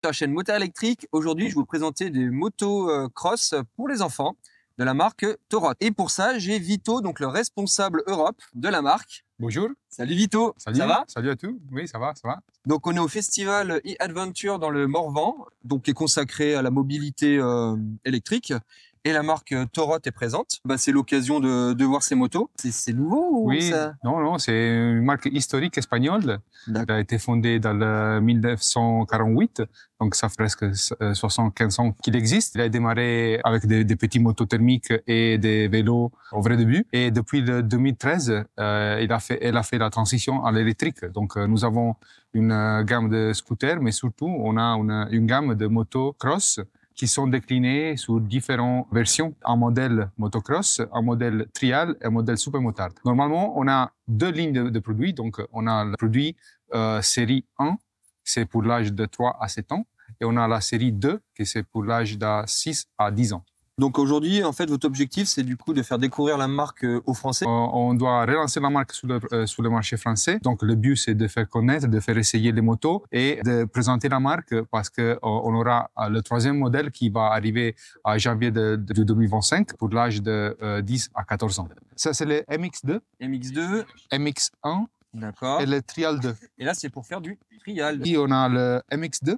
Sur la chaîne Moteur électrique, aujourd'hui, je vais vous présenter des motos cross pour les enfants de la marque Torotte. Et pour ça, j'ai Vito, donc le responsable Europe de la marque. Bonjour. Salut Vito, Salut. ça va? Salut à tous. Oui, ça va, ça va. Donc on est au festival e-Adventure dans le Morvan, donc qui est consacré à la mobilité électrique. Et la marque Torotte est présente. C'est l'occasion de voir ces motos. C'est nouveau ou Oui, ça... non, c'est une marque historique espagnole. Elle a été fondée dans le 1948, donc ça fait presque 75 ans qu'il existe. Il a démarré avec des petits motos thermiques et des vélos au vrai début. Et depuis le 2013, elle a fait la transition à l'électrique. Donc nous avons une gamme de scooters, mais surtout on a une gamme de motos cross qui sont déclinés sur différentes versions, un modèle motocross, un modèle trial et un modèle supermotard. Normalement, on a deux lignes de produits. Donc, on a le produit série 1, c'est pour l'âge de 3 à 7 ans, et on a la série 2, qui c'est pour l'âge de 6 à 10 ans. Donc aujourd'hui, en fait, votre objectif, c'est du coup de faire découvrir la marque aux Français. On doit relancer la marque sur le marché français. Donc le but, c'est de faire connaître, de faire essayer les motos et de présenter la marque parce que on aura le troisième modèle qui va arriver à janvier de 2025 pour l'âge de 10 à 14 ans. Ça, c'est le MX2. MX2. MX1. D'accord. Et le Trial 2. Et là, c'est pour faire du trial. Et on a le MX2.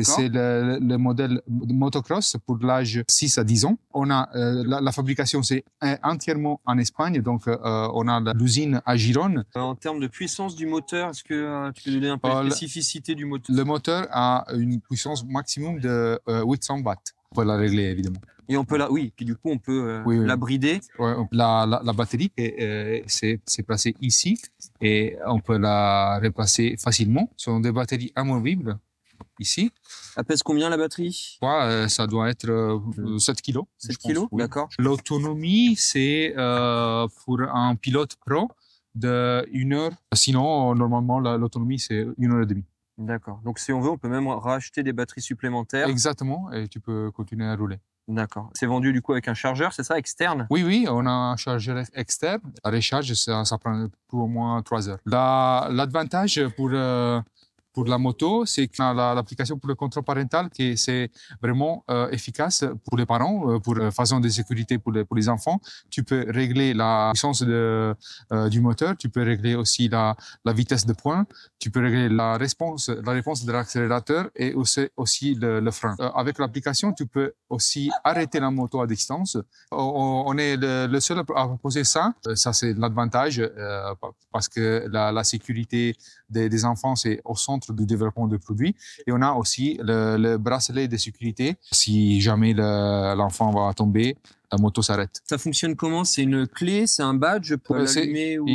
C'est le modèle motocross pour l'âge 6 à 10 ans. On a la fabrication, c'est entièrement en Espagne. Donc, on a l'usine à Gironne. En termes de puissance du moteur, est-ce que tu peux donner un peu la spécificité du moteur? Le moteur a une puissance maximum de 800 watts. On peut la régler, évidemment. Et on peut du coup, on peut la brider. Ouais, la batterie, c'est placé ici et on peut la replacer facilement. Ce sont des batteries amovibles. Ici. Elle pèse combien la batterie? Ça doit être 7 kg. 7 kg, oui. D'accord. L'autonomie, c'est pour un pilote pro de 1 heure. Sinon, normalement, l'autonomie, c'est 1 heure et demie. D'accord. Donc, si on veut, on peut même racheter des batteries supplémentaires. Exactement, et tu peux continuer à rouler. D'accord. C'est vendu du coup avec un chargeur, c'est ça, externe? Oui, on a un chargeur externe. La recharge, ça prend pour au moins 3 heures. L'avantage pour la moto, c'est qu'on a l'application pour le contrôle parental qui c'est vraiment efficace pour les parents, pour façon de sécurité pour les enfants. Tu peux régler la puissance du moteur, tu peux régler aussi la vitesse de pointe, tu peux régler la réponse de l'accélérateur et aussi le frein. Avec l'application, tu peux aussi arrêter la moto à distance. On est le seul à proposer ça. Ça, c'est l'avantage parce que la sécurité des enfants, c'est au centre du développement de produits. Et on a aussi le bracelet de sécurité. Si jamais l'enfant va tomber, la moto s'arrête. Ça fonctionne comment? C'est une clé? C'est un badge pour l'allumer ou...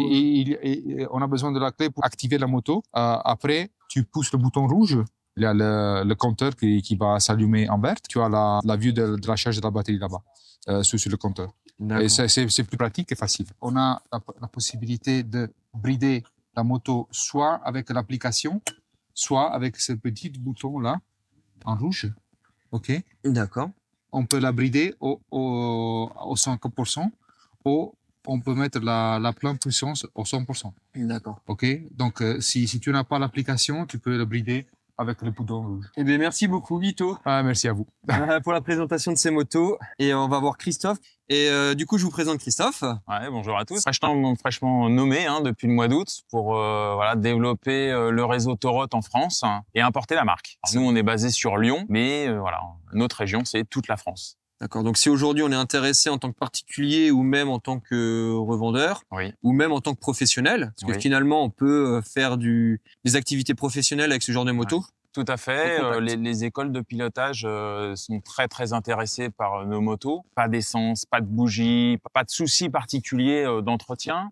On a besoin de la clé pour activer la moto. Après, tu pousses le bouton rouge. Il y a le compteur qui va s'allumer en vert. Tu as la vue de la charge de la batterie là-bas, sur le compteur. Et c'est plus pratique et facile. On a la possibilité de brider la moto soit avec l'application, soit avec ce petit bouton-là, en rouge. OK. D'accord. On peut la brider au 50% ou on peut mettre la pleine puissance au 100%. D'accord. OK. Donc, si tu n'as pas l'application, tu peux le brider avec le bouton rouge. Eh bien, merci beaucoup, Vito. Merci à vous. Pour la présentation de ces motos. Et on va voir Christophe. Et du coup, je vous présente Christophe. Ouais, bonjour à tous. Fraîchement nommé depuis le mois d'août pour développer le réseau Torotte en France et importer la marque. Alors, nous, on est basé sur Lyon, mais notre région, c'est toute la France. D'accord. Donc, si aujourd'hui on est intéressé en tant que particulier ou même en tant que revendeur, oui, ou même en tant que professionnel, parce que finalement, on peut faire des activités professionnelles avec ce genre de moto. Ouais. Tout à fait. Les écoles de pilotage sont très, très intéressées par nos motos. Pas d'essence, pas de bougies, pas de soucis particuliers d'entretien.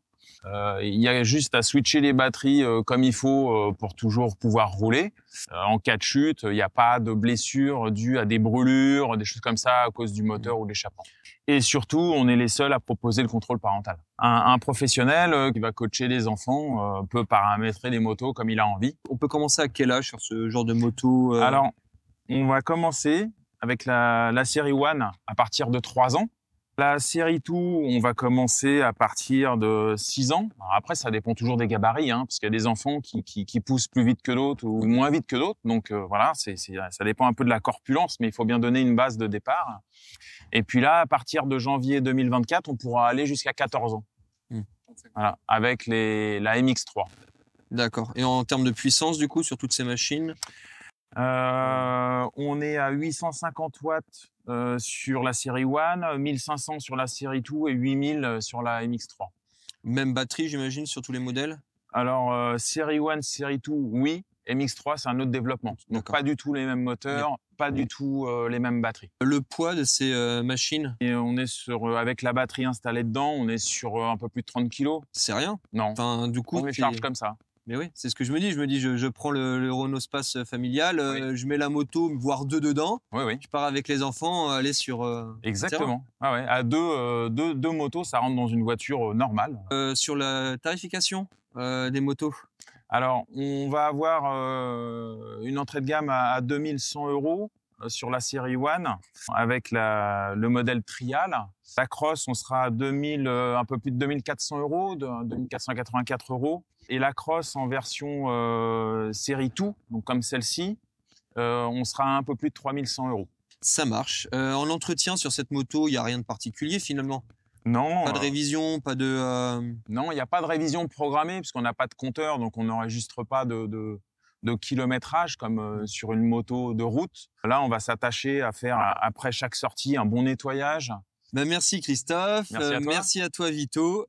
Il y a juste à switcher les batteries comme il faut pour toujours pouvoir rouler. En cas de chute, il n'y a pas de blessures dues à des brûlures, des choses comme ça à cause du moteur ou de l'échappement. Et surtout, on est les seuls à proposer le contrôle parental. Un professionnel qui va coacher les enfants peut paramétrer les motos comme il a envie. On peut commencer à quel âge sur ce genre de moto Alors, on va commencer avec la série One à partir de 3 ans. La série Tout, on va commencer à partir de 6 ans. Alors après, ça dépend toujours des gabarits, hein, parce qu'il y a des enfants qui poussent plus vite que d'autres ou moins vite que d'autres. Donc voilà, ça dépend un peu de la corpulence, mais il faut bien donner une base de départ. Et puis là, à partir de janvier 2024, on pourra aller jusqu'à 14 ans. Voilà, avec la MX3. D'accord. Et en termes de puissance, du coup, sur toutes ces machines? On est à 850 watts sur la série One, 1500 sur la série Two et 8000 sur la MX3. Même batterie, j'imagine, sur tous les modèles? Alors, série One, série Two, oui. MX3, c'est un autre développement. Donc, pas du tout les mêmes moteurs, pas du tout les mêmes batteries. Le poids de ces machines? Et on est sur, avec la batterie installée dedans, on est sur un peu plus de 30 kilos. C'est rien. Non, Enfin, du coup, on les charge comme ça. Mais oui, c'est ce que je me dis. Je me dis, je prends le Renault Space familial, Oui. je mets la moto, voire deux dedans. Oui, oui. Je pars avec les enfants, aller sur. Exactement. Ah ouais. À deux motos, ça rentre dans une voiture normale. Sur la tarification des motos. Alors, on va avoir une entrée de gamme à 2100 € sur la série One avec le modèle Trial. La Cross, on sera à un peu plus de 2400 €, 2484 €. Et la Cross en version série Tout, donc comme celle-ci, on sera à un peu plus de 3100 €. Ça marche. En entretien sur cette moto, il n'y a rien de particulier finalement. Non. Pas de révision, pas de. Non, il n'y a pas de révision programmée puisqu'on n'a pas de compteur, donc on n'enregistre pas de kilométrage comme sur une moto de route. Là, on va s'attacher à faire, après chaque sortie, un bon nettoyage. Ben, merci Christophe. Merci à toi. Merci à toi Vito.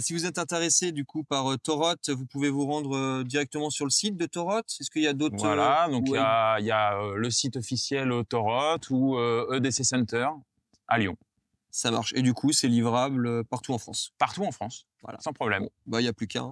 Si vous êtes intéressé du coup par Torotte, vous pouvez vous rendre directement sur le site de Torotte. Est-ce qu'il y a d'autres? Voilà, donc il y a le site officiel Torotte ou EDC Center à Lyon. Ça marche. Et du coup, c'est livrable partout en France. Partout en France, Voilà. sans problème. Bon, bah, il n'y a plus qu'à.